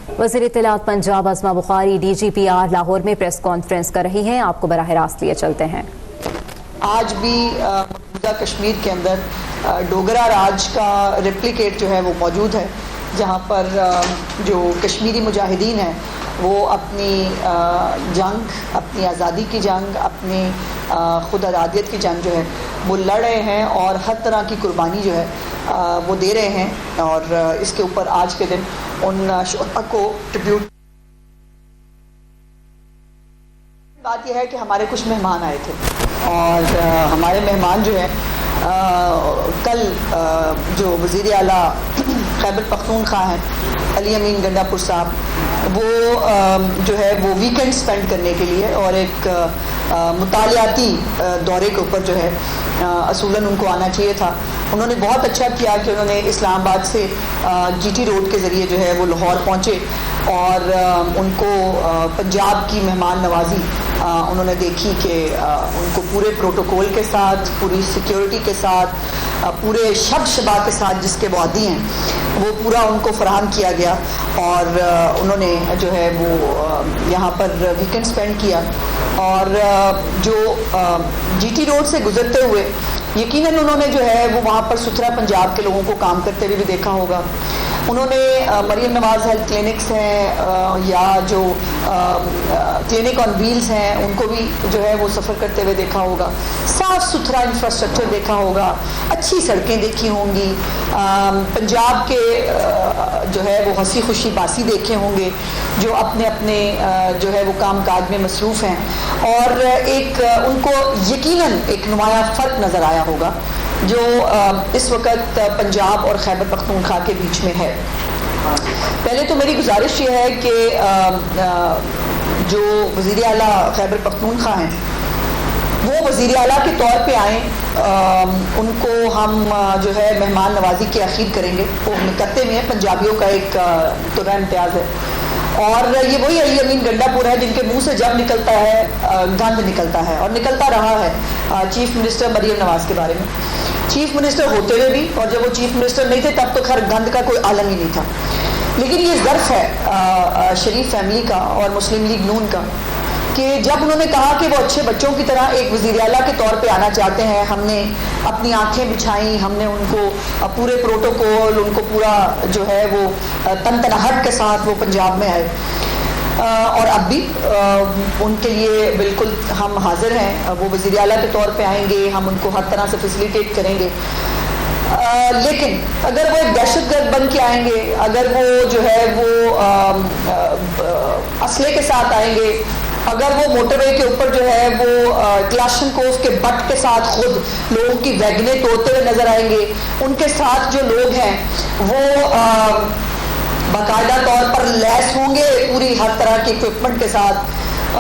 وزیر اطلاعات پنجاب اسما بخاری DGPR لاہور میں پریس کانفرنس کر رہی ہیں. آپ کو براہ راست لیے چلتے ہیں. آج بھی مقبوضہ کشمیر کے اندر ڈوگرا راج کا ریپلیکیٹ جو ہے وہ موجود ہے، جہاں پر جو کشمیری مجاہدین ہیں وہ اپنی جنگ، اپنی آزادی کی جنگ، اپنی خود ارادیت کی جنگ جو ہے وہ لڑ رہے ہیں اور ہر طرح کی قربانی جو ہے وہ دے رہے ہیں. اور اس کے اوپر آج کے دن ان شہداء کو ٹریبیوٹ. بات یہ ہے کہ ہمارے کچھ مہمان آئے تھے اور ہمارے مہمان جو ہیں کل جو وزیر اعلیٰ خیبر پختونخوا ہیں علی امین گنڈا پور صاحب، وہ جو ہے وہ ویکینڈ سپینڈ کرنے کے لیے اور ایک مطالعاتی دورے کے اوپر جو ہے اصولاً ان کو آنا چاہیے تھا. انہوں نے بہت اچھا کیا کہ انہوں نے اسلام آباد سے GT روڈ کے ذریعے جو ہے وہ لاہور پہنچے اور ان کو پنجاب کی مہمان نوازی انہوں نے دیکھی کہ ان کو پورے پروٹوکول کے ساتھ، پوری سیکیورٹی کے ساتھ، پورے شبا کے ساتھ جس کے بعدی ہیں وہ پورا ان کو فراہم کیا گیا اور انہوں نے جو ہے وہ یہاں پر ویکینڈ سپینڈ کیا. اور جو GT روڈ سے گزرتے ہوئے یقیناً انہوں نے جو ہے وہ وہاں پر ستھرا پنجاب کے لوگوں کو کام کرتے ہوئے بھی دیکھا ہوگا. انہوں نے مریم نواز ہیلتھ کلینکس ہیں یا جو کلینک آن ویلز ہیں ان کو بھی جو ہے وہ سفر کرتے ہوئے دیکھا ہوگا. صاف ستھرا انفراسٹرکچر دیکھا ہوگا، اچھی سڑکیں دیکھی ہوں گی، پنجاب کے جو ہے وہ ہنسی خوشی باسی دیکھے ہوں گے جو اپنے اپنے جو ہے وہ کام کاج میں مصروف ہیں. اور ایک ان کو یقیناً ایک نمایاں فرق نظر آیا ہوگا جو اس وقت پنجاب اور خیبر پختونخوا کے بیچ میں ہے. پہلے تو میری گزارش یہ ہے کہ جو وزیر اعلیٰ خیبر پختونخوا ہیں وہ وزیر اعلیٰ کے طور پہ آئیں. ان کو ہم جو ہے مہمان نوازی کی اخیر کریں گے، وہ ہم کرتے ہوئے ہیں، پنجابیوں کا ایک طرح امتیاز ہے. اور یہ وہی علی امین گنڈا پور ہے جن کے منہ سے جب نکلتا ہے گند نکلتا ہے اور نکلتا رہا ہے چیف منسٹر مریم نواز کے بارے میں. چیف منسٹر ہوتے ہوئے بھی اور جب وہ چیف منسٹر نہیں تھے تب تو خیر گند کا کوئی عالم ہی نہیں تھا. لیکن یہ ظرف ہے شریف فیملی کا اور مسلم لیگ نون کا کہ جب انہوں نے کہا کہ وہ اچھے بچوں کی طرح ایک وزیر اعلیٰ کے طور پہ آنا چاہتے ہیں، ہم نے اپنی آنکھیں بچھائیں، ہم نے ان کو پورے پروٹوکول، ان کو پورا جو ہے وہ تنتنہٹ کے ساتھ وہ پنجاب میں آئے. اور اب بھی ان کے لیے بالکل ہم حاضر ہیں، وہ وزیر اعلیٰ کے طور پہ آئیں گے، ہم ان کو ہر طرح سے فیسیلیٹیٹ کریں گے. لیکن اگر وہ ایک دہشت گرد بن کے آئیں گے، اگر وہ جو ہے وہ اسلحے کے ساتھ آئیں گے، اگر وہ موٹر وے کے اوپر جو ہے وہ کلاشنکوف کے بٹ کے ساتھ خود لوگوں کی ویگنیں توڑتے ہوئے نظر آئیں گے، ان کے ساتھ جو لوگ ہیں وہ باقاعدہ طور پر لیس ہوں گے پوری ہر طرح کے اکوپمنٹ کے ساتھ،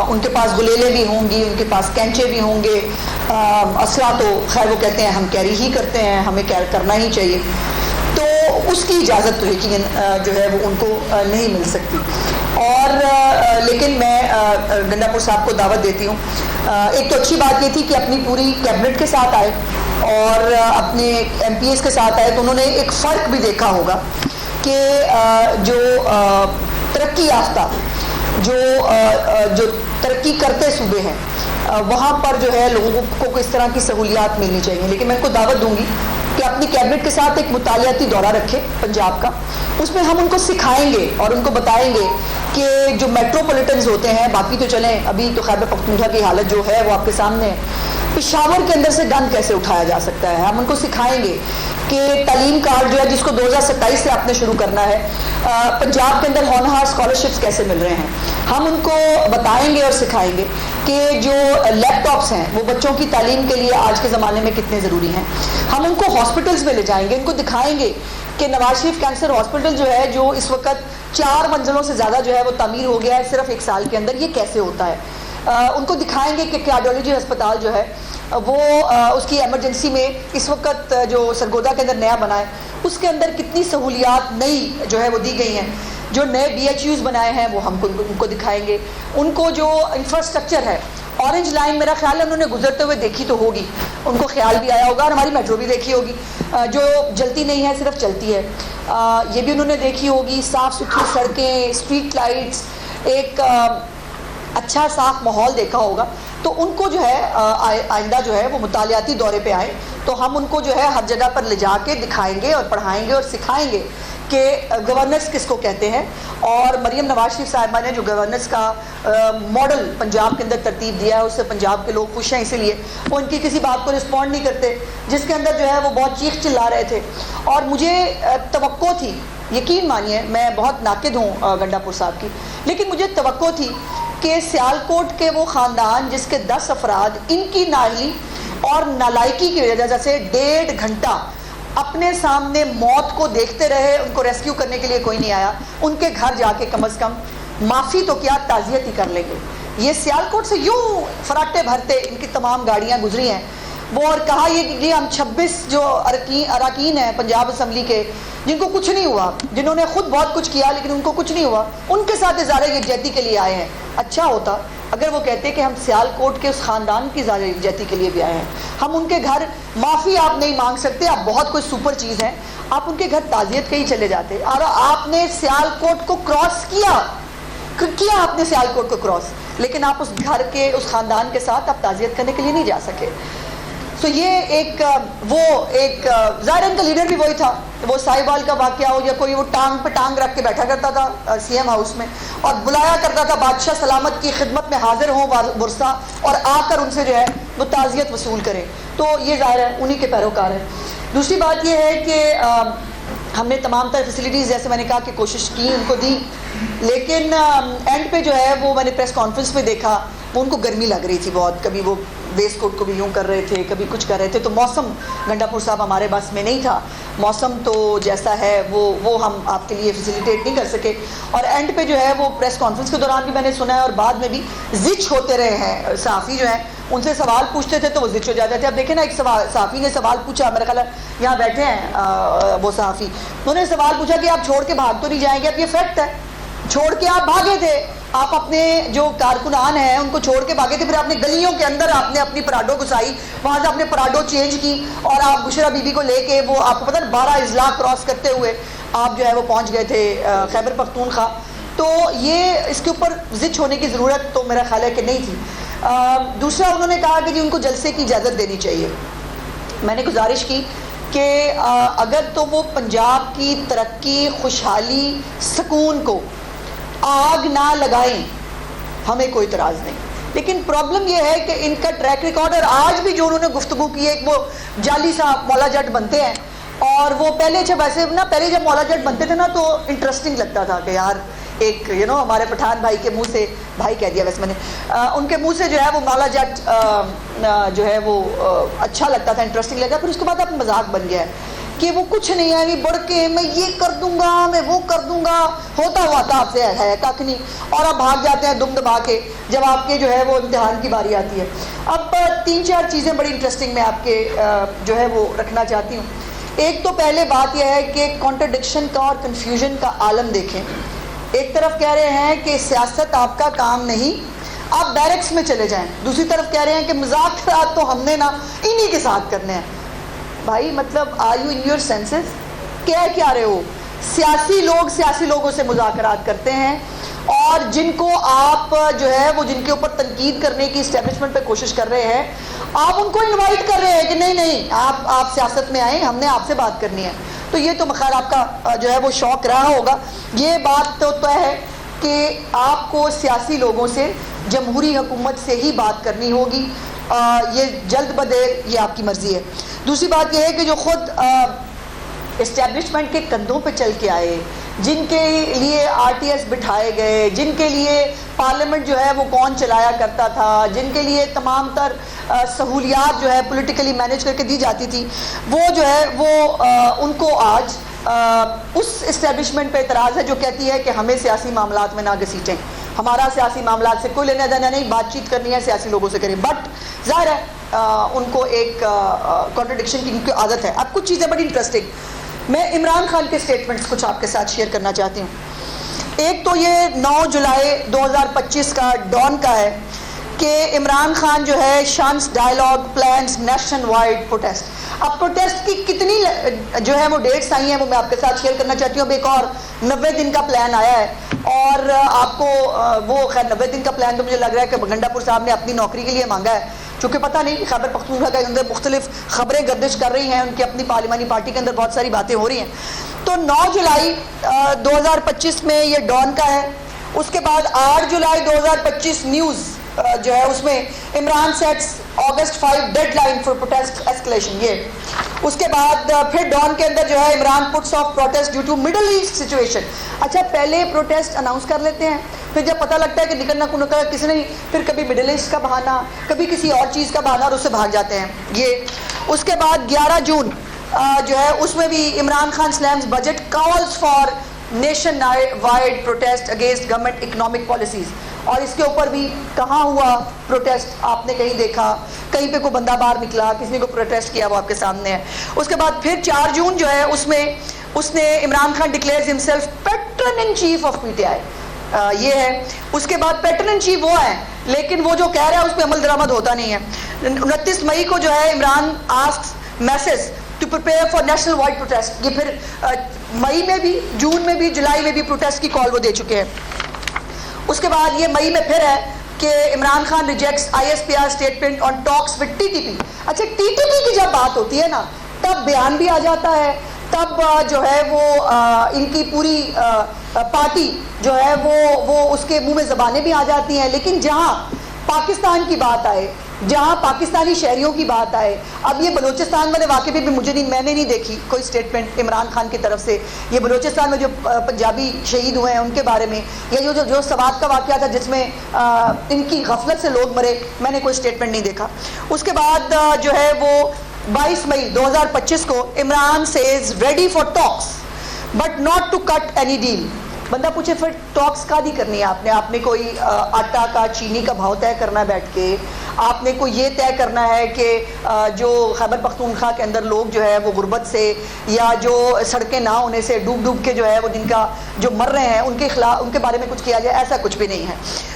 ان کے پاس گلیلیں بھی ہوں گی، ان کے پاس کینچے بھی ہوں گے. اسلحہ تو خیر وہ کہتے ہیں ہم کیری ہی کرتے ہیں، ہمیں کیری کرنا ہی چاہیے. تو اس کی اجازت تو یقیناً جو ہے وہ ان کو نہیں مل سکتی. اور لیکن میں گنڈا پور صاحب کو دعوت دیتی ہوں. ایک تو اچھی بات یہ تھی کہ اپنی پوری کیبنٹ کے ساتھ آئے اور اپنے MPs کے ساتھ آئے، تو انہوں نے ایک فرق بھی دیکھا ہوگا کہ جو ترقی یافتہ جو ترقی کرتے صوبے ہیں وہاں پر جو ہے لوگوں کو کس طرح کی سہولیات ملنی چاہیے. لیکن میں ان کو دعوت دوں گی کہ اپنی کیبنٹ کے ساتھ ایک مطالعاتی دورہ رکھے پنجاب کا. اس میں ہم ان کو سکھائیں گے اور ان کو بتائیں گے کہ جو میٹروپولیٹنز ہوتے ہیں، باقی تو چلیں ابھی تو خیبر پختونخوا کی حالت جو ہے وہ آپ کے سامنے ہے، پشاور کے اندر سے گند کیسے اٹھایا جا سکتا ہے. ہم ان کو سکھائیں گے کہ تعلیم کارڈ جو ہے جس کو 2027 سے آپ نے شروع کرنا ہے، پنجاب کے اندر ہونہار اسکالرشپس کیسے مل رہے ہیں. ہم ان کو بتائیں گے اور سکھائیں گے کہ جو لیپ ٹاپس ہیں وہ بچوں کی تعلیم کے لیے آج کے زمانے میں کتنے ضروری ہیں. ہم ان کو ہاسپٹلس میں لے جائیں گے، ان کو دکھائیں گے کہ نواز شریف کینسر ہاسپٹل جو ہے جو اس وقت 4 منزلوں سے زیادہ جو ہے وہ تعمیر ہو گیا ہے صرف 1 سال کے اندر، یہ کیسے ہوتا ہے. ان کو دکھائیں گے کہ کارڈیالوجی ہسپتال جو ہے وہ اس کی ایمرجنسی میں اس وقت جو سرگودا کے اندر نیا بنا ہے اس کے اندر کتنی سہولیات نئی جو ہے وہ دی گئی ہیں. جو نئے BHUs بنائے ہیں وہ ہم ان کو دکھائیں گے. ان کو جو انفراسٹرکچر ہے، اورنج لائن میرا خیال ہے انہوں نے گزرتے ہوئے دیکھی تو ہوگی، ان کو خیال بھی آیا ہوگا اور ہماری میٹرو بھی دیکھی ہوگی. جو جلتی نہیں ہے صرف چلتی ہے. یہ بھی انہوں نے دیکھی ہوگی, صاف ستھری سڑکیں, اسٹریٹ لائٹس, ایک اچھا صاف ماحول دیکھا ہوگا. تو ان کو جو ہے آئندہ جو ہے وہ مطالعاتی دورے پہ آئیں تو ہم ان کو جو ہے ہر جگہ پر لے جا کے دکھائیں گے اور پڑھائیں گے اور سکھائیں گے کہ گورننس کس کو کہتے ہیں. اور مریم نواز شریف صاحبہ نے جو گورننس کا ماڈل پنجاب کے اندر ترتیب دیا ہے, اس سے پنجاب کے لوگ خوش ہیں, اسی لیے وہ ان کی کسی بات کو رسپونڈ نہیں کرتے, جس کے اندر جو ہے وہ بہت چیخ چلا رہے تھے. اور مجھے توقع تھی, یقین مانیے میں بہت ناقد ہوں گنڈا پور صاحب کی, لیکن مجھے توقع تھی کہ سیالکوٹ کے وہ خاندان جس کے 10 افراد ان کی نااہلی اور نالائکی کی وجہ سے 1.5 گھنٹہ اپنے سامنے موت کو دیکھتے رہے, ان کو ریسکیو کرنے کے لیے کوئی نہیں آیا, ان کے گھر جا کے کم از کم معافی تو کیا تعزیت ہی کر لیں گے. یہ سیالکوٹ سے یوں فراٹے بھرتے ان کی تمام گاڑیاں گزری ہیں وہ, اور کہا یہ ہم 26 جو اراکین ہیں پنجاب اسمبلی کے جن کو کچھ نہیں ہوا, جنہوں نے خود بہت کچھ کیا لیکن ان کو کچھ نہیں ہوا, ان کے ساتھ اظہار یکجہتی کے لیے آئے ہیں. اچھا ہوتا اگر وہ کہتے کہ ہم سیالکوٹ کے اس خاندان کی اظہار یکجہتی کے لیے بھی آئے ہیں, ہم ان کے گھر معافی آپ نہیں مانگ سکتے, آپ بہت کوئی سپر چیز ہیں, آپ ان کے گھر تعزیت کے ہی چلے جاتے. اور آپ نے سیالکوٹ کو کراس کیا آپ نے سیالکوٹ کو کراس, لیکن آپ اس گھر کے اس خاندان کے ساتھ آپ تعزیت کرنے کے لیے نہیں جا سکے. تو یہ ایک ظاہر ان کا لیڈر بھی وہی تھا, وہ سائی بال کا واقعہ ہو یا کوئی, وہ ٹانگ پہ ٹانگ رکھ کے بیٹھا کرتا تھا سی ایم ہاؤس میں اور بلایا کرتا تھا بادشاہ سلامت کی خدمت میں حاضر ہوں برسا, اور آ کر ان سے جو ہے وہ تعزیت وصول کریں. تو یہ ظاہر ہے انہی کے پیروکار ہیں. دوسری بات یہ ہے کہ ہم نے تمام تر فیسلٹیز جیسے میں نے کہا کہ کوشش کی ان کو دی, لیکن اینڈ پہ جو ہے وہ میں نے پریس کانفرنس میں دیکھا وہ ان کو گرمی لگ رہی تھی بہت, کبھی وہ ویسٹ کوٹ کو بھی یوں کر رہے تھے, کبھی کچھ کر رہے تھے. تو موسم گنڈا پور صاحب ہمارے بس میں نہیں تھا, موسم تو جیسا ہے وہ ہم آپ کے لیے فیسیلیٹیٹ نہیں کر سکے. اور اینڈ پہ جو ہے وہ پریس کانفرنس کے دوران بھی میں نے سنا ہے اور بعد میں بھی زچ ہوتے رہے ہیں. صحافی جو ہیں ان سے سوال پوچھتے تھے تو وہ زچ ہو جاتے تھے. اب دیکھیں نا, ایک صحافی نے سوال پوچھا, میرا خیال ہے یہاں بیٹھے ہیں وہ صحافی, انہوں نے سوال پوچھا کہ آپ چھوڑ کے بھاگ تو نہیں جائیں گے. اب یہ فیکٹ ہے, چھوڑ کے آپ بھاگے تھے, آپ اپنے جو کارکنان ہیں ان کو چھوڑ کے بھاگے تھے, پھر اپنے گلیوں کے اندر آپ نے اپنی پراڈو گھسائی, وہاں سے اپنے پراڈو چینج کی اور آپ بشرا بی بی کو لے کے وہ آپ کو پتہ 12 اضلاع کراس کرتے ہوئے آپ جو ہے وہ پہنچ گئے تھے خیبر پختونخوا. تو یہ اس کے اوپر زچ ہونے کی ضرورت تو میرا خیال ہے کہ نہیں تھی. دوسرا انہوں نے کہا کہ جی ان کو جلسے کی اجازت دینی چاہیے. میں نے گزارش کی کہ اگر تو وہ پنجاب کی ترقی, خوشحالی, سکون کو آگ نہ لگائیں ہمیں کوئی اعتراض نہیں, لیکن پرابلم یہ ہے کہ ان کا ٹریک ریکارڈ, اور آج بھی جو انہوں نے گفتگو کی ہے, وہ جعلی صاحب مولا جٹ بنتے ہیں, اور وہ پہلے جب مولا جٹ بنتے تھے نا تو انٹرسٹنگ لگتا تھا کہ یار ایک ہمارے پٹھان بھائی کے منہ سے, بھائی کہہ دیا ویسے میں نے, ان کے منہ سے جو ہے وہ مولا جٹ جو ہے وہ اچھا لگتا تھا, انٹرسٹنگ لگتا. پھر اس کے بعد اب مذاق بن گیا ہے کہ وہ کچھ نہیں ہے, بڑھ کے میں یہ کر دوں گا, میں وہ کر دوں گا, ہوتا ہوا تھا آپ سے ہے کھ نہیں, اور آپ بھاگ جاتے ہیں دم دبا کے جب آپ کے جو ہے وہ امتحان کی باری آتی ہے. اب 3-4 چیزیں بڑی انٹرسٹنگ میں آپ کے جو ہے وہ رکھنا چاہتی ہوں. ایک تو پہلے بات یہ ہے کہ کانٹرڈکشن کا اور کنفیوژن کا عالم دیکھیں. ایک طرف کہہ رہے ہیں کہ سیاست آپ کا کام نہیں, آپ بیرکس میں چلے جائیں, دوسری طرف کہہ رہے ہیں کہ مذاکرات تو ہم نے نا انہی کے ساتھ کرنے ہیں. بھائی مطلب are you in your senses, کیا رہے ہو؟ سیاسی لوگوں سے مذاکرات کرتے ہیں, اور جن کو آپ جو ہے وہ جن کے اوپر تنقید کرنے کی اسٹیبلشمنٹ پہ کوشش کر رہے ہیں, آپ ان کو انوائٹ کر رہے ہیں کہ نہیں آپ سیاست میں آئیں, ہم نے آپ سے بات کرنی ہے. تو یہ تو خیر آپ کا جو ہے وہ شوق رہا ہوگا. یہ بات تو طے ہے کہ آپ کو سیاسی لوگوں سے, جمہوری حکومت سے ہی بات کرنی ہوگی, یہ جلد بدیر یہ آپ کی مرضی ہے. دوسری بات یہ ہے کہ جو خود اسٹیبلشمنٹ کے کندھوں پہ چل کے آئے, جن کے لیے آر ٹی ایس بٹھائے گئے, جن کے لیے پارلیمنٹ جو ہے وہ کون چلایا کرتا تھا, جن کے لیے تمام تر سہولیات جو ہے پولیٹیکلی مینیج کر کے دی جاتی تھی, وہ جو ہے وہ ان کو آج اس اسٹیبلشمنٹ پہ اعتراض ہے جو کہتی ہے کہ ہمیں سیاسی معاملات میں نہ گھسیٹیں, ہمارا سیاسی معاملات سے کوئی لینا دینا نہیں, بات چیت کرنی ہے سیاسی لوگوں سے کریں. بٹ ظاہر ہے ان کو ایک کانٹرڈکشن کی ان کی عادت ہے. اب کچھ چیزیں بڑی انٹرسٹنگ, میں عمران خان کے اسٹیٹمنٹس کچھ آپ کے ساتھ شیئر کرنا چاہتی ہوں. ایک تو یہ 9 جولائی 2025 کا ڈان کا ہے کہ عمران خان جو ہے shuns dialogue plans nationwide protest. اب پروٹیسٹ کی کتنی جو ہے وہ ڈیٹس آئی ہیں وہ میں آپ کے ساتھ شیئر کرنا چاہتی ہوں. اب ایک اور 90 دن کا پلان آیا ہے, اور آپ کو وہ خیر 90 دن کا پلان تو مجھے لگ رہا ہے کہ گنڈا پور صاحب نے اپنی نوکری کے لیے مانگا ہے, چونکہ پتہ نہیں خیبر پختونخوا کے اندر مختلف خبریں گردش کر رہی ہیں, ان کی اپنی پارلیمانی پارٹی کے اندر بہت ساری باتیں ہو رہی ہیں. تو 9 جولائی 2025 میں یہ ڈان کا ہے. اس کے بعد 8 جولائی 2025 نیوز جو ہے اس میں Imran sets August 5 deadline for protest escalation. یہ اس کے بعد پھر ڈان کے اندر جو ہے Imran puts off protest due to middle east situation. اچھا پہلے پروٹیسٹ اناؤنس کر لیتے ہیں, پھر جب پتہ لگتا ہے کہ نکلنا کو نکلا کسی نے, پھر کبھی مڈل ایسٹ کا بہانہ, کبھی کسی اور چیز کا بہانہ, اور اس سے بھاگ جاتے ہیں. یہ اس کے بعد 11 جون جو ہے اس میں بھی Imran Khan slams budget calls for nationwide protest against government economic policies. اور اس کے اوپر بھی کہاں ہوا پروٹیسٹ, آپ نے کہیں دیکھا, کہیں پہ کوئی بندہ باہر نکلا, کسی نے کوئی پروٹیسٹ کیا, وہ آپ کے سامنے ہے. اس کے بعد پھر 4 جون جو ہے اس میں اس نے Imran Khan declares himself pattern in chief of P T I. یہ ہے. اس کے بعد پیٹرن ان چیف وہ ہے, لیکن وہ جو کہہ رہا ہے اس پہ عمل درآمد ہوتا نہیں ہے. 29 مئی کو جو ہے Imran asks masses to prepare for national wide protest. یہ پھر مئی میں بھی, جون میں بھی, جولائی میں بھی پروٹیسٹ کی کال وہ دے چکے ہیں. اس کے بعد یہ مئی میں پھر ہے کہ Imran Khan rejects ISPR statement on talks with TTP. اچھا TTP کی جب بات ہوتی ہے نا تب بیان بھی آ جاتا ہے, تب جو ہے وہ ان کی پوری پارٹی جو ہے وہ اس کے منہ میں زبانیں بھی آ جاتی ہیں. لیکن جہاں پاکستان کی بات آئے, جہاں پاکستانی شہریوں کی بات آئے, اب یہ بلوچستان والے واقعے بھی میں نے نہیں دیکھی کوئی اسٹیٹمنٹ عمران خان کی طرف سے. یہ بلوچستان میں جو پنجابی شہید ہوئے ہیں ان کے بارے میں, یا جو سوات کا واقعہ تھا جس میں ان کی غفلت سے لوگ مرے, میں نے کوئی اسٹیٹمنٹ نہیں دیکھا. اس کے بعد جو ہے وہ 22 مئی 2025 کو Imran says ready for talks but not to cut any deal. بندہ پوچھے پھر ٹاکس کا نہیں کرنی ہے آپ نے کوئی آٹا کا چینی کا بھاؤ طے کرنا ہے بیٹھ کے, آپ نے کوئی یہ طے کرنا ہے کہ جو خیبر پختونخوا کے اندر لوگ جو ہے وہ غربت سے یا جو سڑکیں نہ ہونے سے ڈوب کے جو ہے وہ جن کا جو مر رہے ہیں ان کے خلاف, ان کے بارے میں کچھ کیا جائے, ایسا کچھ بھی نہیں ہے.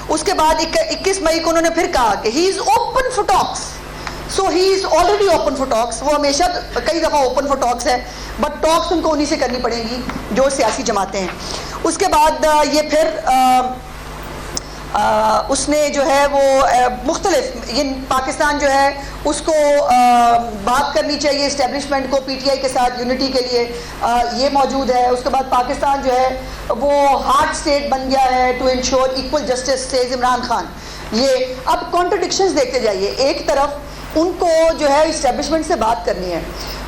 اس کے بعد 21 مئی کو انہوں نے پھر کہا کہ he is open for talks. So he is already open for talks. وہ ہمیشہ کئی دفعہ اوپن فار ٹاکس ہے, بٹ ٹاکس ان کو انہی سے کرنی پڑے گی جو سیاسی جماعتیں ہیں. اس کے بعد یہ پھر اس نے جو ہے وہ مختلف یہ پاکستان جو ہے اس کو بات کرنی چاہیے اسٹیبلشمنٹ کو پی ٹی آئی کے ساتھ یونٹی کے لیے, یہ موجود ہے. اس کے بعد پاکستان جو ہے وہ ہارڈ اسٹیٹ بن گیا ہے to ensure equal justice says Imran Khan. یہ اب کانٹرڈکشنز دیکھتے جائیے, ایک طرف ان کو جو ہے اسٹیبلشمنٹ سے بات کرنی ہے,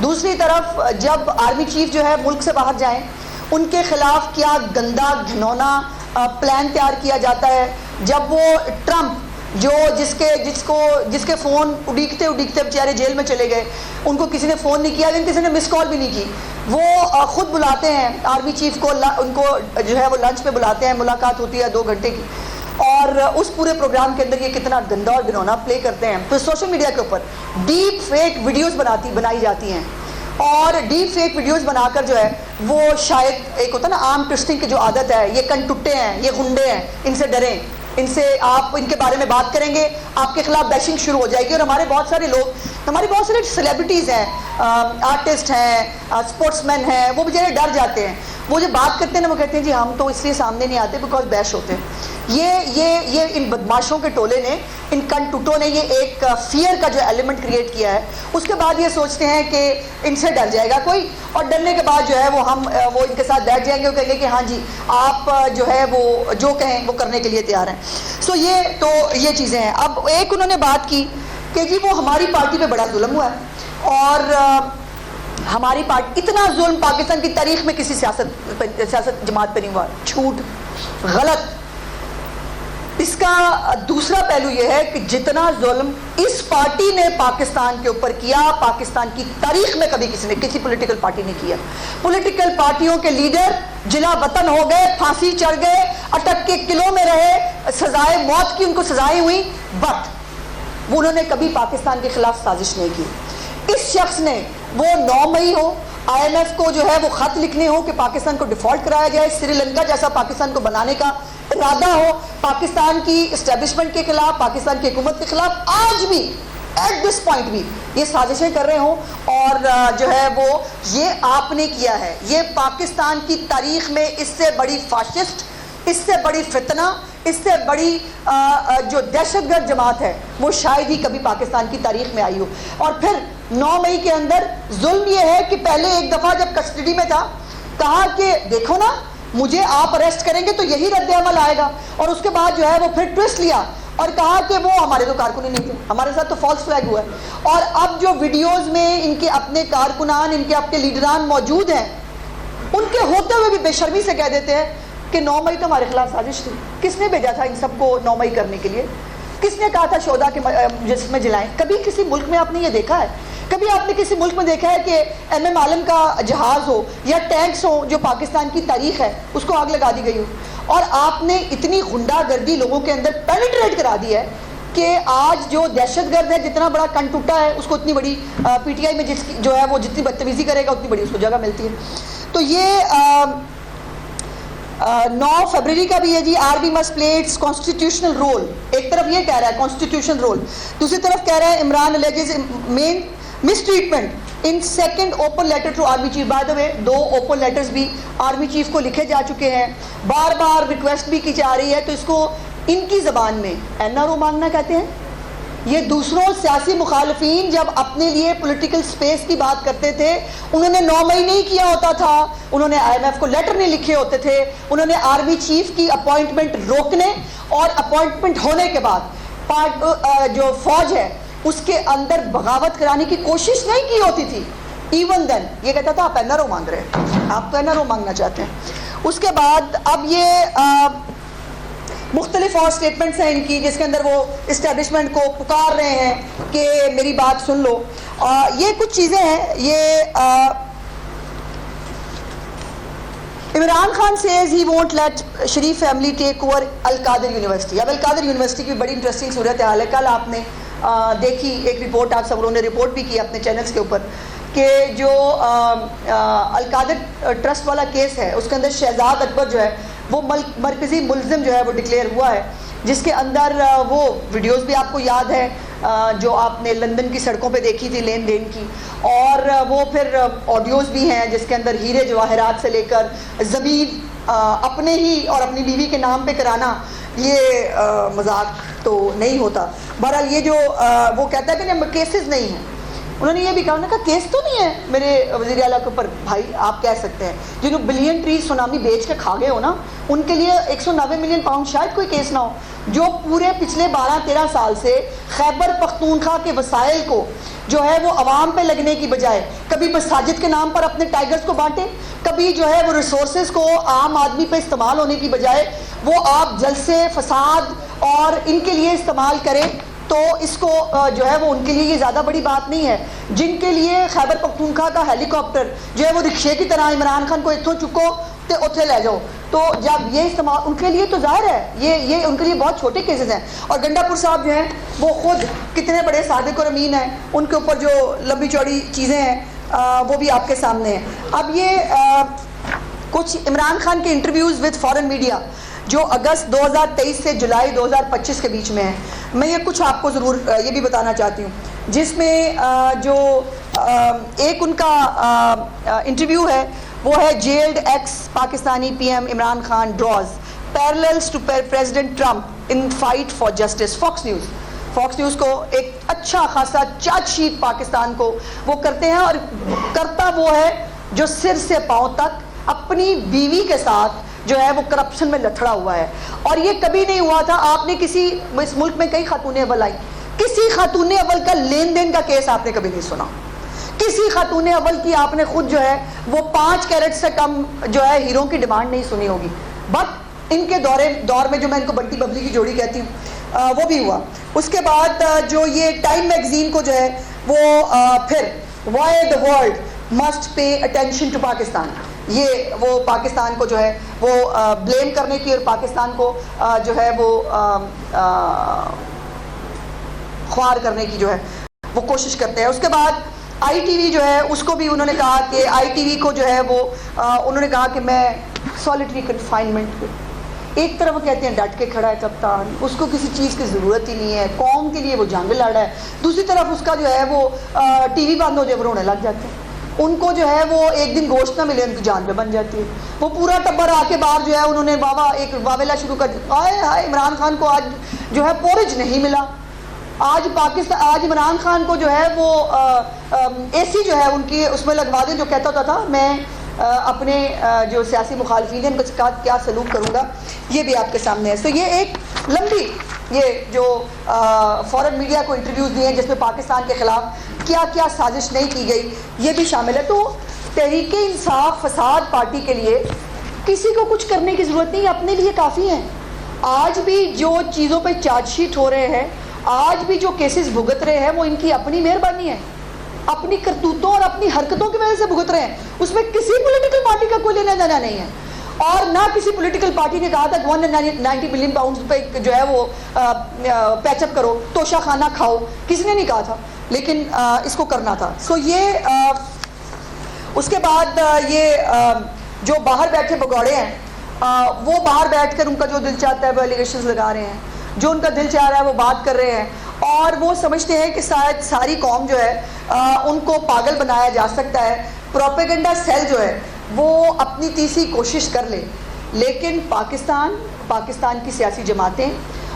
دوسری طرف جب آرمی چیف جو ہے ملک سے باہر جائیں ان کے خلاف کیا گندا گھنونا پلان تیار کیا جاتا ہے. جب وہ ٹرمپ جو جس کے فون اڑیکتے بیچارے جیل میں چلے گئے, ان کو کسی نے فون نہیں کیا, لیکن کسی نے مس کال بھی نہیں کی, وہ خود بلاتے ہیں آرمی چیف کو, ان کو جو ہے وہ لنچ پہ بلاتے ہیں, ملاقات ہوتی ہے 2 گھنٹے کی, اور اس پورے پروگرام کے اندر یہ کتنا گندا اور گھنونا پلے کرتے ہیں. پھر سوشل میڈیا کے اوپر ڈیپ فیک ویڈیوز بنائی جاتی ہیں, اور ڈیپ فیک ویڈیوز بنا کر جو ہے وہ شاید ایک ہوتا ہے نا عام ٹوسٹنگ کی جو عادت ہے, یہ کن ٹٹے ہیں, یہ غنڈے ہیں, ان سے ڈریں, ان سے آپ ان کے بارے میں بات کریں گے آپ کے خلاف بیشنگ شروع ہو جائے گی. اور ہمارے بہت سارے لوگ, ہماری بہت سارے سیلیبریٹیز ہیں, آرٹسٹ ہیں, اسپورٹس مین ہیں, وہ بیچارے ڈر جاتے ہیں. وہ جو بات کرتے ہیں نا وہ کہتے ہیں جی ہم تو اس لیے سامنے نہیں آتے بیکاز بیش ہوتے ہیں. یہ ان بدماشوں کے ٹولے نے, ان کن ٹوٹوں نے یہ ایک فیئر کا جو ایلیمنٹ کریٹ کیا ہے. اس کے بعد یہ سوچتے ہیں کہ ان سے ڈر جائے گا کوئی, اور ڈرنے کے بعد جو ہے وہ ان کے ساتھ بیٹھ جائیں گے, وہ کہیں گے کہ ہاں جی آپ جو ہے وہ جو کہیں وہ کرنے کے لیے تیار ہیں. سو یہ چیزیں ہیں. اب ایک انہوں نے بات کی کہ جی وہ ہماری پارٹی پہ بڑا ظلم ہوا ہے, اور ہماری پارٹی اتنا ظلم پاکستان کی تاریخ میں کسی سیاست جماعت پہ نہیں ہوا. جھوٹ, غلط. اس کا دوسرا پہلو یہ ہے کہ جتنا ظلم اس پارٹی نے پاکستان کے اوپر کیا, پاکستان کی تاریخ میں کبھی کسی پولیٹیکل پارٹی نے کیا. پولیٹیکل پارٹیوں کے لیڈر جلا وطن ہو گئے, پھانسی چڑھ گئے, اٹک کے قلعوں میں رہے, سزائے موت کی ان کو سزائیں ہوئی, بٹ وہ انہوں نے کبھی پاکستان کے خلاف سازش نہیں کی. اس شخص نے, وہ 9 مئی ہو, IMF کو جو ہے وہ خط لکھنے ہو کہ پاکستان کو ڈیفالٹ کرایا جائے, سری لنکا جیسا پاکستان کو بنانے کا ارادہ ہو, پاکستان کی اسٹیبلشمنٹ کے خلاف, پاکستان کی حکومت کے خلاف, آج بھی ایٹ دس پوائنٹ بھی یہ سازشیں کر رہے ہوں اور جو ہے وہ یہ آپ نے کیا ہے. یہ پاکستان کی تاریخ میں اس سے بڑی فاشسٹ, اس سے بڑی فتنہ, اس سے بڑی جو دہشت گرد جماعت ہے وہ شاید ہی کبھی پاکستان کی تاریخ میں آئی ہو. اور پھر 9 مئی کے اندر ظلم یہ ہے کہ پہلے ایک دفعہ جب کسٹڈی میں تھا کہا کہ دیکھو نا مجھے آپ اریسٹ کریں گے تو یہی رد عمل آئے گا, اور اس کے بعد جو ہے وہ پھر ٹوسٹ لیا اور کہا کہ وہ ہمارے تو کارکن ہی نہیں تھے, ہمارے ساتھ تو فالس فلیگ ہوا ہے. اور اب جو ویڈیوز میں ان کے اپنے کارکنان, ان کے اپنے لیڈران موجود ہیں, ان کے ہوتے ہوئے بھی بے شرمی سے کہہ دیتے ہیں کہ 9 مئی تو ہمارے خلاف سازش تھی. کس نے بھیجا تھا ان سب کو 9 مئی کرنے کے لیے؟ کس نے کہا تھا شہداء کے جسم میں جلائیں؟ کبھی کسی ملک میں آپ نے یہ دیکھا ہے؟ کبھی آپ نے کسی ملک میں دیکھا ہے کہ ایم عالم کا جہاز ہو یا ٹینکس ہو جو پاکستان کی تاریخ ہے اس کو آگ لگا دی گئی ہو؟ اور آپ نے اتنی غنڈہ گردی لوگوں کے اندر پینیٹریٹ کرا دی ہے کہ آج جو دہشت گرد ہے جتنا بڑا کن ٹوٹا ہے اس کو اتنی بڑی پی ٹی آئی میں جو ہے وہ جتنی بدتمیزی کرے گا اتنی بڑی اس کو جگہ ملتی ہے. تو یہ 9 فروری کا بھی ہے جی, army must play its constitutional role. ایک طرف یہ کہہ رہا ہے کانسٹیٹیوشنل رول, دوسری طرف کہہ رہا ہے Imran alleges main mistreatment in second open letter to army chief. By the way 2 open letters بھی آرمی چیف کو لکھے جا چکے ہیں, بار بار ریکویسٹ بھی کی جا رہی ہے. تو اس کو ان کی زبان میں NRO مانگنا کہتے ہیں. یہ دوسروں سیاسی مخالفین جب اپنے لیے پولیٹیکل سپیس کی بات کرتے تھے انہوں نے 9 مئی نہیں کیا ہوتا تھا, انہوں نے IMF کو لیٹر نہیں لکھے ہوتے تھے, انہوں نے آرمی چیف کی اپوائنٹمنٹ روکنے اور اپوائنٹمنٹ ہونے کے بعد جو فوج ہے اس کے اندر بغاوت کرانے کی کوشش نہیں کی ہوتی تھی. ایون دین یہ کہتا تھا آپ NRO مانگ رہے ہیں, آپ تو NRO مانگنا چاہتے ہیں. اس کے بعد اب یہ مختلف اور سٹیٹمنٹس ہیں ان کی جس کے اندر وہ اسٹیبلشمنٹ کو پکار رہے ہیں کہ میری بات سن لو. یہ کچھ چیزیں ہیں. یہ Imran Khan says he won't let Sharif family take over Al-Qadir university. اب القادر یونیورسٹی کی بڑی انٹرسٹنگ صورتحال ہے. کل آپ نے دیکھی ایک رپورٹ, آپ سب لوگوں نے رپورٹ بھی کی اپنے چینلز کے اوپر کہ جو القادر ٹرسٹ والا کیس ہے اس کے اندر شہزاد اکبر جو ہے وہ مرکزی ملزم جو ہے وہ ڈکلیئر ہوا ہے, جس کے اندر وہ ویڈیوز بھی آپ کو یاد ہے جو آپ نے لندن کی سڑکوں پہ دیکھی تھی لین دین کی, اور وہ پھر آڈیوز بھی ہیں جس کے اندر ہیرے جواہرات سے لے کر زمین اپنے ہی اور اپنی بیوی کے نام پہ کرانا یہ مذاق تو نہیں ہوتا. بہرحال یہ جو وہ کہتا ہے کہ کیسز نہیں ہیں, انہوں نے یہ بھی کہا, انہوں نے کہا کیس تو نہیں ہے میرے وزیر اعلیٰ کے اوپر. بھائی آپ کہہ سکتے ہیں جنہوں بلین ٹری سونامی بیچ کے کھا گئے ہو نا ان کے لیے 190 ملین پاؤنڈ شاید کوئی کیس نہ ہو, جو پورے پچھلے 12-13 سال سے خیبر پختونخوا کے وسائل کو جو ہے وہ عوام پہ لگنے کی بجائے کبھی مساجد کے نام پر اپنے ٹائیگرز کو بانٹے, کبھی جو ہے وہ ریسورسز کو عام آدمی پہ استعمال ہونے کی بجائے وہ آپ جلسے فساد اور ان کے لیے استعمال کریں. تو اس کو جو ہے وہ ان کے لیے یہ زیادہ بڑی بات نہیں ہے. جن کے لیے خیبر پختونخوا کا ہیلی کاپٹر جو ہے وہ رکشے کی طرح عمران خان کو اتوں چکو تے اتھے لے جاؤ, تو جب یہ استعمال ان کے لیے تو ظاہر ہے یہ ان کے لیے بہت چھوٹے کیسز ہیں. اور گنڈا پور صاحب جو ہیں وہ خود کتنے بڑے صادق اور امین ہیں, ان کے اوپر جو لمبی چوڑی چیزیں ہیں وہ بھی آپ کے سامنے ہیں. اب یہ کچھ عمران خان کے انٹرویوز وتھ فارن میڈیا جو اگست 2023 سے جولائی 2025 کے بیچ میں ہیں, میں یہ کچھ آپ کو ضرور یہ بھی بتانا چاہتی ہوں, جس میں جو ایک ان کا انٹرویو ہے وہ ہے jailed ex Pakistani P M Imran Khan draws parallels to president Trump in fight for justice. Fox News کو ایک اچھا خاصا چارج شیٹ پاکستان کو وہ کرتے ہیں, اور کرتا وہ ہے جو سر سے پاؤں تک اپنی بیوی کے ساتھ جو ہے وہ کرپشن میں لتھڑا ہوا ہے. اور یہ کبھی نہیں ہوا تھا. آپ نے اس ملک میں کئی خاتون اول آئی, کسی خاتون اول کا لین دین کا کیس آپ نے کبھی نہیں سنا. کسی خاتون اول کی آپ نے خود جو ہے وہ 5 کیرٹ سے کم جو ہے ہیروں کی ڈیمانڈ نہیں سنی ہوگی. بٹ ان کے دور میں جو میں ان کو بنٹی ببلی کی جوڑی کہتی ہوں وہ بھی ہوا. اس کے بعد جو یہ ٹائم میگزین کو جو ہے وہ پھر why the world must pay attention to Pakistan, یہ وہ پاکستان کو جو ہے وہ بلیم کرنے کی اور پاکستان کو جو ہے وہ خوار کرنے کی جو ہے وہ کوشش کرتے ہیں. اس کے بعد آئی ٹی وی جو ہے اس کو بھی انہوں نے کہا کہ آئی ٹی وی کو جو ہے وہ انہوں نے کہا کہ میں سالیٹری کنفائنمنٹ ایک طرف وہ کہتے ہیں ڈٹ کے کھڑا ہے کپتان, اس کو کسی چیز کی ضرورت ہی نہیں ہے, قوم کے لیے وہ جنگ لڑ رہا ہے, دوسری طرف اس کا جو ہے وہ ٹی وی بند ہو جائے وہ رونے لگ جاتے ہیں, ان کو جو ہے وہ ایک دن گوشت نہ ملے ان کی جان پہ بن جاتی ہے, وہ پورا ٹبر آ کے باہر جو ہے انہوں نے ایک واویلا شروع کر دیا, ہائے عمران خان کو آج جو ہے پورج نہیں ملا, آج پاکستان, آج عمران خان کو جو ہے وہ اے سی جو ہے ان کی اس میں لگوا دیں, جو کہتا ہوتا تھا میں اپنے جو سیاسی مخالفین ہیں ان کے ساتھ کیا سلوک کروں گا, یہ بھی آپ کے سامنے ہے. تو یہ ایک لمبی یہ جو فورن میڈیا کو انٹرویوز دیے ہیں جس میں پاکستان کے خلاف کیا کیا سازش نہیں کی گئی یہ بھی شامل ہے. تو تحریک انصاف فساد پارٹی کے لیے کسی کو کچھ کرنے کی ضرورت نہیں, اپنے لیے کافی ہیں. آج بھی جو چیزوں پہ چارج شیٹ ہو رہے ہیں, آج بھی جو کیسز بھگت رہے ہیں, وہ ان کی اپنی مہربانی ہے, اپنی کرتوتوں اور اپنی حرکتوں کی وجہ سے بھگت رہے ہیں. اس میں کسی پولیٹیکل پارٹی کا کوئی لینا دینا نہیں ہے, اور نہ کسی پولیٹیکل پارٹی نے کہا تھا 190 بلین پاؤنڈ پہ جو ہے وہ پیچ اپ کرو, توشہ خانہ کھاؤ, کسی نے نہیں کہا تھا, لیکن اس کو کرنا تھا. سو یہ اس کے بعد یہ جو باہر بیٹھے بگوڑے ہیں, وہ باہر بیٹھ کر ان کا جو دل چاہتا ہے وہ ایلیگیشنز لگا رہے ہیں, جو ان کا دل چاہ رہا ہے وہ بات کر رہے ہیں, اور وہ سمجھتے ہیں کہ شاید ساری قوم جو ہے ان کو پاگل بنایا جا سکتا ہے. پروپیگنڈا سیل جو ہے وہ اپنی تیسری کوشش کر لے, لیکن پاکستان کی سیاسی جماعتیں,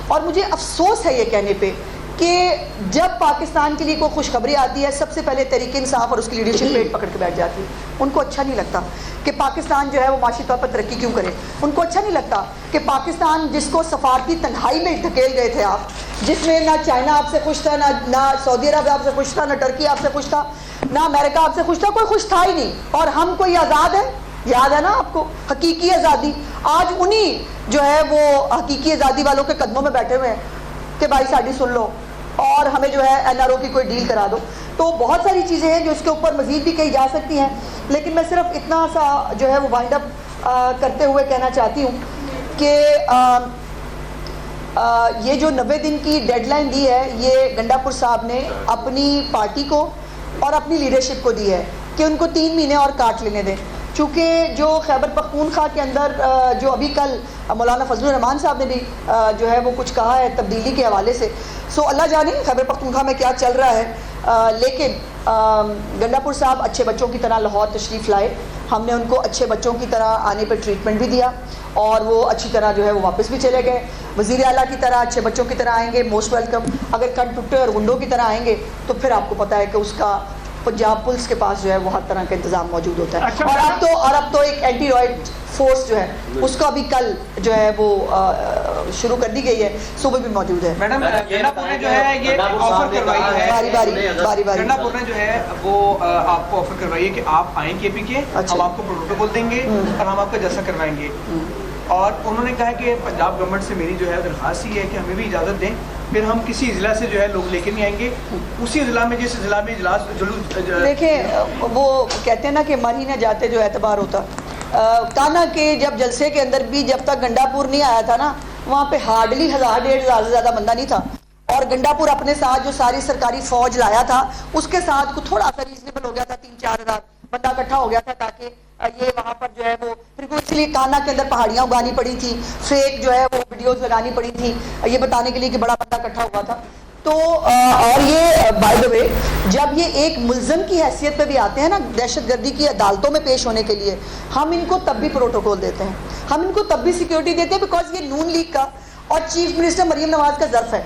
اور مجھے افسوس ہے یہ کہنے پہ کہ جب پاکستان کے لیے کوئی خوشخبری آتی ہے سب سے پہلے تحریک انصاف اور اس کی لیڈرشپ پیٹ پکڑ کے بیٹھ جاتی ہے. ان کو اچھا نہیں لگتا کہ پاکستان جو ہے وہ معاشی طور پر ترقی کیوں کرے, ان کو اچھا نہیں لگتا کہ پاکستان جس کو سفارتی تنہائی میں دھکیل گئے تھے آپ, جس میں نہ چائنا آپ سے خوش تھا, نہ سعودی عرب آپ سے خوش تھا, نہ ٹرکی آپ سے خوش تھا, نہ امریکہ آپ سے خوش تھا, کوئی خوش تھا ہی نہیں, اور ہم کوئی آزاد ہے, یاد ہے نا آپ کو, حقیقی آزادی. آج انہی جو ہے وہ حقیقی آزادی والوں کے قدموں میں بیٹھے ہوئے ہیں کہ بھائی ساڈی سن لو اور ہمیں جو ہے این آر او کی کوئی ڈیل کرا دو. تو بہت ساری چیزیں ہیں جو اس کے اوپر مزید بھی کہی جا سکتی ہیں, لیکن میں صرف اتنا سا جو ہے وہ وائنڈ اپ کرتے ہوئے کہنا چاہتی ہوں کہ یہ جو 90 دن کی ڈیڈ لائن دی ہے یہ گنڈاپور صاحب نے اپنی پارٹی کو اور اپنی لیڈرشپ کو دی ہے کہ ان کو 3 مہینے اور کاٹ لینے دیں, چونکہ جو خیبر پختونخوا کے اندر جو ابھی کل مولانا فضل الرحمان صاحب نے بھی جو ہے وہ کچھ کہا ہے تبدیلی کے حوالے سے. سو اللہ جانے خیبر پختونخوا میں کیا چل رہا ہے, لیکن گنڈاپور صاحب اچھے بچوں کی طرح لاہور تشریف لائے, ہم نے ان کو اچھے بچوں کی طرح آنے پہ ٹریٹمنٹ بھی دیا, اور وہ اچھی طرح جو ہے وہ واپس بھی چلے گئے. وزیر اعلیٰ کی طرح اچھے بچوں کی طرح آئیں گے, موسٹ ویلکم. اگر کن ٹٹے اور گنڈوں کی طرح آئیں گے تو پھر آپ کو پتہ ہے کہ اس کا پنجاب پولیس کے پاس جو ہے وہ ہر طرح کا انتظام موجود ہوتا ہے. اور اب تو ایک اینٹی رائٹ فورس جو ہے اس کا بھی کل جو ہے وہ شروع کر دی گئی ہے, صبح بھی موجود ہے. میڈم گنڈاپور نے جو ہے یہ آفر کروائی ہے, باری گنڈاپور نے جو ہے وہ آپ کو آفر کروائی ہے کہ آپ آئیں کے پی کے, ہم آپ کو پروٹوکول دیں گے اور ہم آپ کا جلسہ کروائیں گے. اور انہوں نے کہا کہ پنجاب گورنمنٹ سے میری جو ہے درخواست یہ ہے کہ ہمیں بھی اجازت دیں, پھر ہم کسی ضلع سے جو ہے لوگ لے کے نہیں آئیں گے, اسی ضلع میں جس ضلع میں اجلاس جلوس. دیکھیں وہ کہتے ہیں نا کہ مر ہی نہ جاتے جو اعتبار ہوتا. کانا کے جب جلسے کے اندر بھی جب تک گنڈاپور نہیں آیا تھا نا, وہاں پہ ہارڈلی 1000-1500 سے زیادہ بندہ نہیں تھا, اور گنڈاپور اپنے ساتھ جو ساری سرکاری فوج لایا تھا اس کے ساتھ کو تھوڑا سا ریزنیبل ہو گیا تھا, 3-4 ہزار بندہ اکٹھا ہو گیا تھا, تاکہ یہ وہاں پر جو ہے وہ پھر کو اس لیے کانا کے اندر پہاڑیاں اگانی پڑی تھی, فیک جو ہے وہ ویڈیوز لگانی پڑی تھی یہ بتانے کے لیے کہ بڑا بندہ اکٹھا ہوا تھا. تو اور یہ بائی دا وے جب یہ ایک ملزم کی حیثیت پہ بھی آتے ہیں نا دہشت گردی کی عدالتوں میں پیش ہونے کے لیے, ہم ان کو تب بھی پروٹوکول دیتے ہیں, ہم ان کو تب بھی سیکیورٹی دیتے ہیں, بیکاز یہ نون لیگ کا اور چیف منسٹر مریم نواز کا ظرف ہے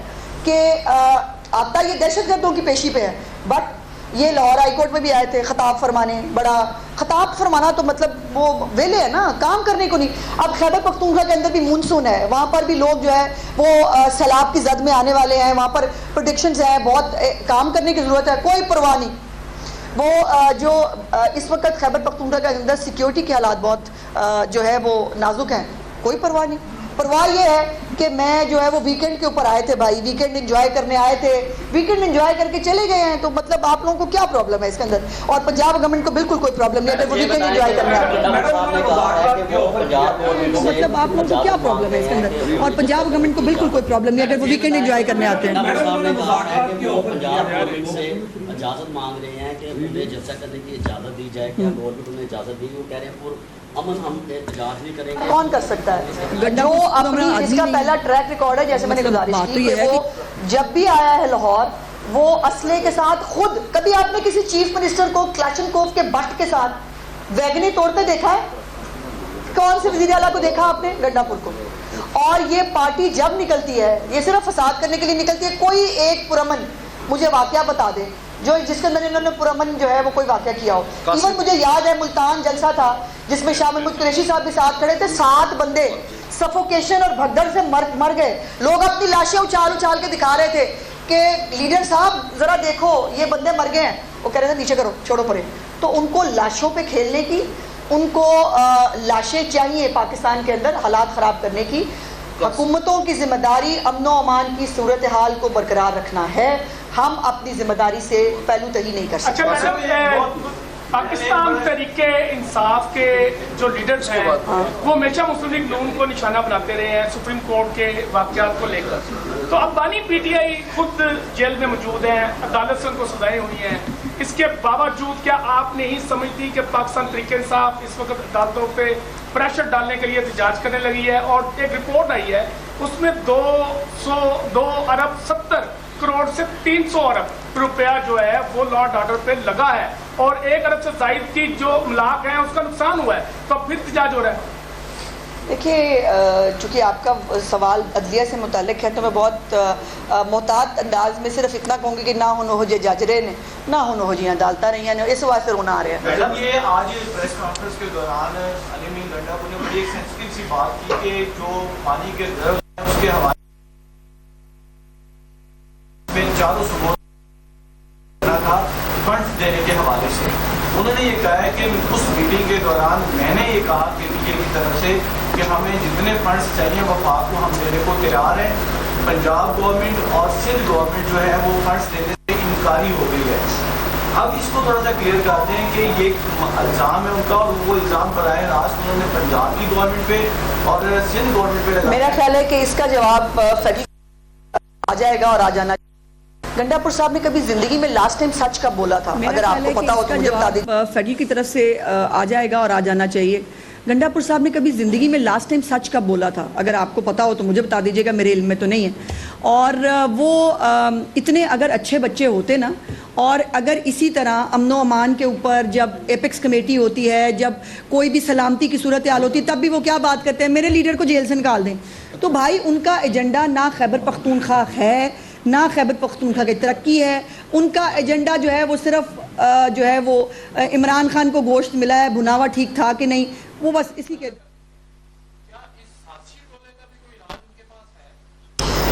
کہ آتا یہ دہشت گردوں کی پیشی پہ ہے. بٹ یہ لاہور ہائی کورٹ میں بھی آئے تھے خطاب فرمانے, بڑا خطاب فرمانا تو مطلب وہ ویلے ہے نا, کام کرنے کو نہیں. اب خیبر پختونخوا کے اندر بھی مونسون ہے, وہاں پر بھی لوگ جو ہے وہ سیلاب کی زد میں آنے والے ہیں, وہاں پر پروڈکشنز ہیں, بہت کام کرنے کی ضرورت ہے, کوئی پرواہ نہیں. وہ جو اس وقت خیبر پختونخوا کے اندر سیکیورٹی کے حالات بہت جو ہے وہ نازک ہیں, کوئی پرواہ نہیں. پرواہ یہ ہے کہ میں جو ہے وہ ویکینڈ کے اوپر آئے تھے بھائی, ویکینڈ انجوائے کرنے آئے تھے, ویکینڈ انجوائے کر کے چلے گئے ہیں, تو مطلب آپ لوگوں کو کیا پرابلم ہے اس کے اندر؟ اور پنجاب گورنمنٹ کو بالکل کوئی پرابلم نہیں ہے وہ ویکینڈ انجوائے کرنے آتے ہیں, مطلب آپ لوگوں کو کیا پرابلم ہے اس کے اندر؟ اور پنجاب گورنمنٹ کو بالکل کوئی پرابلم نہیں ہے اگر وہ ویکینڈ انجوائے کرنے آتے ہیں. اجازت مانگ رہے ہیں کہ انہیں جلسہ کرنے کی اجازت دی جائے, کیا گورنمنٹ انہیں اجازت دی؟ وہ کہہ رہے ہیں پر امن ہم احتجاج نہیں کریں گے. کون کر سکتا ہے جو اپنی اس کا پہلا ٹریک ریکارڈ ہے, جیسے میں نے گزارش کی کہ وہ جب بھی آیا ہے لاہور وہ اسلحے کے ساتھ خود, کبھی آپ نے کسی چیف منسٹر کو کلاشنکوف کے بٹ کے ساتھ ویگنی توڑتے دیکھا ہے؟ کون سے وزیر اعلیٰ کو دیکھا آپ نے؟ گنڈا پور کو. اور یہ پارٹی جب نکلتی ہے یہ صرف فساد کرنے کے لیے نکلتی ہے. کوئی ایک پرامن مجھے واقعہ بتا دے جو جس کے اندر انہوں نے پرامن جو ہے وہ کوئی واقعہ کیا ہو. ایون مجھے یاد ہے ملتان جلسہ تھا جس میں شاہ محمود قریشی صاحب بھی ساتھ کھڑے تھے, 7 بندے سفوکیشن اور بھگدڑ سے مر گئے. لوگ اپنی لاشیں اچھال کے دکھا رہے تھے کہ لیڈر صاحب ذرا دیکھو یہ بندے مر گئے ہیں. وہ کہہ رہے تھے نیچے کرو, چھوڑو پرے. تو ان کو لاشوں پہ کھیلنے کی, ان کو لاشیں چاہیے پاکستان کے اندر حالات خراب کرنے کی. حکومتوں کی ذمہ داری امن و امان کی صورتحال کو برقرار رکھنا ہے. ہم اپنی ذمہ داری سے پہلو تہی نہیں کر سکتے. پاکستان تحریک انصاف کے جو لیڈرز ہیں وہ ہمیشہ مسلم لیگ نون کو نشانہ بناتے رہے ہیں سپریم کورٹ کے واقعات کو لے کر. تو اب بانی پی ٹی آئی خود جیل میں موجود ہیں, عدالت سے ان کو سزائیں ہوئی ہیں. اس کے باوجود کیا آپ نہیں سمجھتی کہ پاکستان تحریک انصاف اس وقت عدالتوں پہ پریشر ڈالنے کے لیے احتجاج کرنے لگی ہے؟ اور ایک رپورٹ آئی ہے اس میں 2 ارب 70 کروڑ سے 300 ارب روپیہ جو ہے وہ لا اینڈ آرڈر پہ لگا ہے, اور 1 ارب سے زائد کی جو املاک ہیں اس کا نقصان ہوا ہے. تو پھر احتجاج ہو رہا ہے. دیکھیے چونکہ آپ کا سوال عدلیہ سے متعلق ہے تو میں بہت محتاط انداز میں صرف اتنا کہوں گی کہ نہ ہو جے جج رہے نے, نہ ہو جی عدالتیں رہی ہیں, اس واسطے رونا آ رہا ہے. میڈم یہ آج پریس کانفرنس کے دوران علی امین گنڈا پور نے بڑی ایک سینسٹیو سی بات کی کہ جو پانی کے درد ہیں اس کے حوالے میں چاروں صوبوں تھا فنڈز دینے کے حوالے سے. انہوں نے یہ کہا ہے کہ اس میٹنگ کے دوران میں نے یہ کہا کہ پی کی طرف سے کہ ہمیں جتنے فنڈز چاہیے وفاق کو ہم دینے کو تیار ہیں. پنجاب گورنمنٹ اور سندھ گورنمنٹ جو ہے وہ فنڈز دینے سے انکاری ہو گئی ہے. اب اس کو تھوڑا سا کلیئر کرتے ہیں کہ یہ الزام ہے ان کا, اور وہ الزام براہ راست انہوں نے پنجاب کی گورنمنٹ پہ اور سندھ گورنمنٹ پہ لگا. میرا خیال ہے کہ اس کا جواب فیڈرل آ جائے گا اور آ جانا. گنڈا پور صاحب نے کبھی زندگی میں لاسٹ ٹائم سچ کب بولا تھا؟ اگر آپ کو پتا ہو تو مجھے بتا دیجیے. فیڈرل کی طرف سے آ جائے گا اور آ جانا چاہیے. گنڈا پور صاحب نے کبھی زندگی میں لاسٹ ٹائم سچ کب بولا تھا؟ اگر آپ کو پتا ہو تو مجھے بتا دیجیے گا, میرے علم میں تو نہیں ہے. اور وہ اتنے اگر اچھے بچے ہوتے نا, اور اگر اسی طرح امن و امان کے اوپر جب ایپیکس کمیٹی ہوتی ہے, جب کوئی بھی سلامتی کی صورتحال ہوتی ہے, تب بھی وہ کیا بات کرتے ہیں میرے لیڈر کو جیل سے نکال دیں. تو بھائی ان کا ایجنڈا نہ خیبر پختونخوا ہے, نہ خیبر پختونخوا کی ترقی ہے. ان کا ایجنڈا جو ہے وہ صرف جو ہے وہ عمران خان کو گوشت ملا ہے, بھنا ہوا ٹھیک تھا کہ نہیں, وہ بس اسی کے.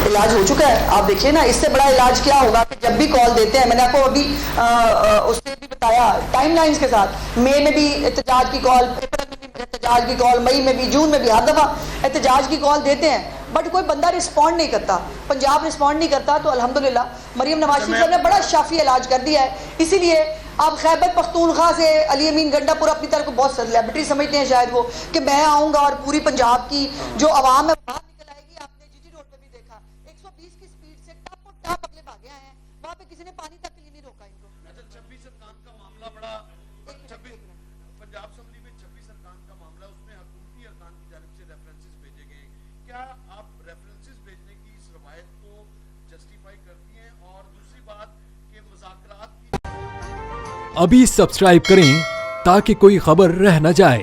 علاج ہو چکا ہے, آپ دیکھیے نا. اس سے بڑا علاج کیا ہوگا کہ جب بھی کال دیتے ہیں, میں نے آپ کو ابھی اس سے بھی بتایا ٹائم لائنز کے ساتھ, مئی میں بھی احتجاج کی کال, اپریل میں بھی احتجاج کی کال, مئی میں بھی, جون میں بھی, ہر دفعہ احتجاج کی کال دیتے ہیں, بٹ کوئی بندہ رسپونڈ نہیں کرتا. پنجاب رسپونڈ نہیں کرتا. تو الحمدللہ مریم نواز شریف صاحب نے بڑا شافی علاج کر دیا ہے. اسی لیے آپ خیبر پختونخوا سے علی امین گنڈا پور اپنی طرف کو بہت سیلیبریٹی سمجھتے ہیں شاید وہ, کہ میں آؤں گا اور پوری پنجاب کی جو عوام ہے باہر نکل آئے گی. آپ نے جی روڈ پہ بھی دیکھا 120 کی سپیڈ سے ٹپ اور ٹپ اگلے بھاگے آئے ہیں, وہاں پہ کسی نے پانی تک کے لیے نہیں روکا ان کو. 26 ارکان کا معاملہ بڑا پنجاب اسمبلی میں 26 ارکان کا معاملہ, اس میں حکومتی ارکان کی جانب سے ریفرنسز بھیجے گئے. کیا آپ ریفرنسز بھیجنے کی اس روایت کو جسٹیفائی کرتی ہیں؟ اور دوسری بات کہ مذاکرات کی ابھی سبسکرائب کریں تاکہ کوئی خبر رہ نہ جائے.